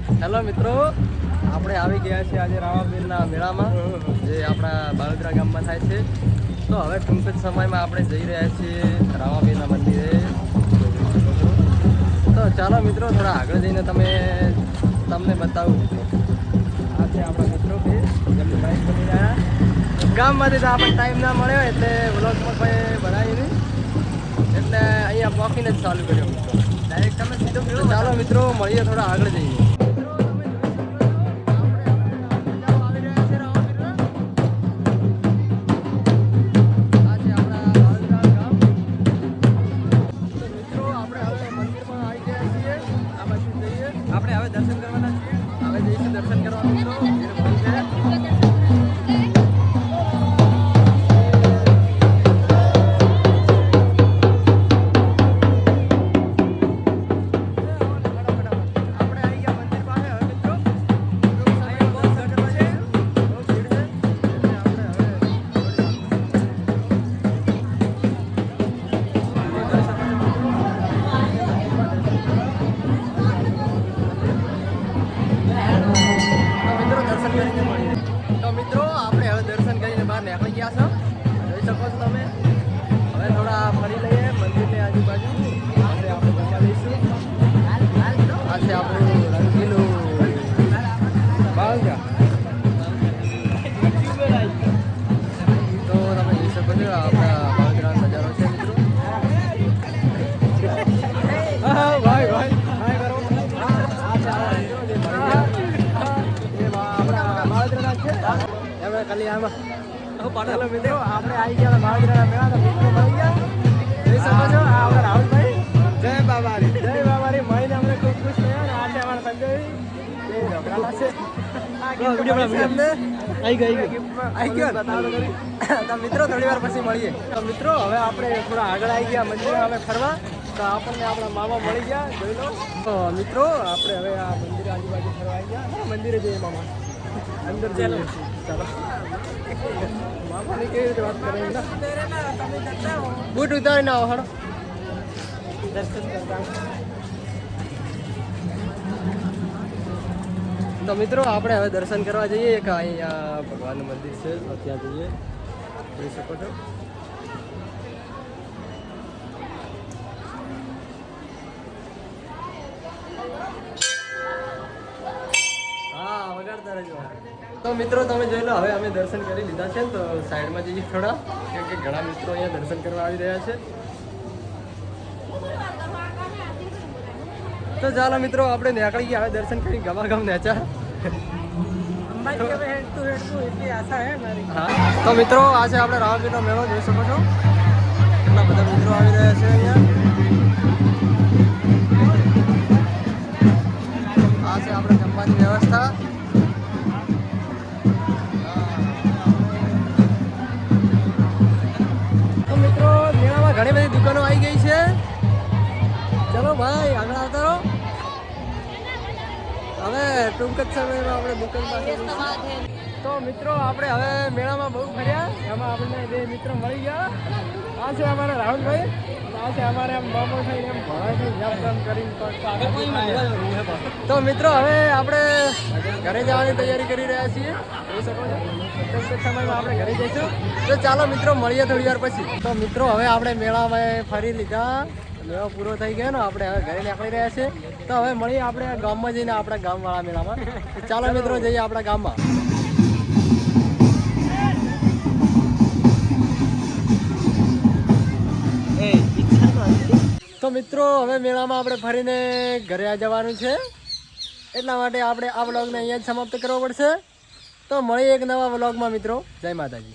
Hello મિત્રો, આપણે આવી ગયા છીએ આજે રામાપીરના મેળામાં, જે આપણા બાળોદરા ગામમાં થાય છે. તો હવે ટૂંક જ સમયમાં આપણે જઈ રહ્યા છીએ રામાપીરના મંદિરે. તો ચાલો મિત્રો, થોડા આગળ જઈને તમને બતાવું. આ છે આપણા મિત્રો કે જેમની બાઈક બની રહ્યા ગામમાંથી. તો આપણને ટાઈમ ના મળ્યો એટલે વ્લોગમાં કોઈ બનાવી નહીં, એટલે અહીંયા પહોંચીને જ ચાલુ કર્યો મિત્રો. ડાયરેક્ટ તમે સીધો મેળો. ચાલો મિત્રો, મળીએ થોડા આગળ જઈએ. આપણે હવે દર્શન કરવાના છીએ. હવે જઈશું દર્શન કરવા મિત્રો. તો મિત્રો, આપણે હવે દર્શન કરીને બહાર નીકળી ગયા છો. જોઈ શકો છો તમે. હવે થોડા ફરી લઈએ મંદિરની આજુબાજુ. આપણે જમવા જઈશું. આ છે આપણું રંગીલું બાળગા. તો તમે જોઈ શકો છો આપણા બાળગરાનો નજારો છે મિત્રો. ભાઈ ભાઈ ભાઈ કરો. ખાલી આમાં હેલો મિત્રો, આપણે આવી ગયા બાળગરાના મેળા. મિત્રો મળી ગયા. જોઈ શકો છો આ આપણા રાહુલભાઈ. જય બાબારી, જય બાબારી. મળીને અમને ખૂબ ખુશ થયા. અને આ છે અમારા સંજયભાઈ. એ ઢોકળા છે. તો મિત્રો થોડી વાર પછી મળીએ. તો મિત્રો હવે આપણે થોડા આગળ આવી ગયા મંદિરે હવે ફરવા. તો આપણને આપણા મામા મળી ગયા, જોઈ લો. તો મિત્રો આપણે હવે આ મંદિરે આજુબાજુ ફરવા આવી ગયા. મંદિરે જઈએ મામા, અંદર જઈએ. ચાલો. મામાની કેવી રીતે વાત કરે? બૂટ ઉતારીને આવો હડો દર્શન કરતા. તો મિત્રો આપણે હવે દર્શન કરવા જઈએ. એક અહીંયા ભગવાનનું મંદિર છે, તો ત્યાં જઈએ. જોઈ શકો છો. હા, વગાડતા રહેજો. તો મિત્રો તમે જોઈ લો, હવે અમે દર્શન કરી લીધા છે. તો સાઈડમાં જઈએ થોડા, કેમ કે ઘણા મિત્રો અહીંયા દર્શન કરવા આવી રહ્યા છે. તો ચાલો મિત્રો, આપણે નીકળી ગયા. હવે દર્શન કરી ગમાગમ નેચા. તો મિત્રો આ છે આપણે રામાપીરનો મેળો. જોઈ શકો છો કેટલા બધા મિત્રો આવી રહ્યા છે અહીંયા. આ છે આપણે જમવાની વ્યવસ્થા. તો મિત્રો મેળામાં ઘણી બધી દુકાનો આવી ગઈ છે. ચલો ભાઈ આગળ આવતા રહો. હવે ટૂંક જ સમયમાં આપણે દુકાન પાસે. તો મિત્રો આપણે હવે મેળામાં બહુ ફર્યા. એમાં આપણને બે મિત્રો મળી ગયા. આ છે અમારા રાહુલભાઈ. આ છે અમારે આમ મામો થઈને એમ ભણાય કરીને. તો મિત્રો હવે આપણે ઘરે જવાની તૈયારી કરી રહ્યા છીએ. જોઈ શકો છો ટૂંક જ સમયમાં આપણે ઘરે જઈશું. તો ચાલો મિત્રો મળીએ થોડી વાર પછી. તો મિત્રો હવે આપણે મેળામાં ફરી લીધા. મેળો પૂરો થઈ ગયો ને, આપણે હવે ઘરે નીકળી રહ્યા છીએ. તો હવે મળીએ આપણે ગામમાં જઈને, આપણા ગામવાળા મેળામાં. ચાલો મિત્રો જઈએ આપણા ગામમાં. તો મિત્રો હવે મેળામાં આપણે ફરીને ઘરે જવાનું છે. એટલા માટે આપણે આ વ્લોગને અહીંયા જ સમાપ્ત કરવો પડશે. તો મળીએ એક નવા વ્લોગમાં મિત્રો. જય માતાજી.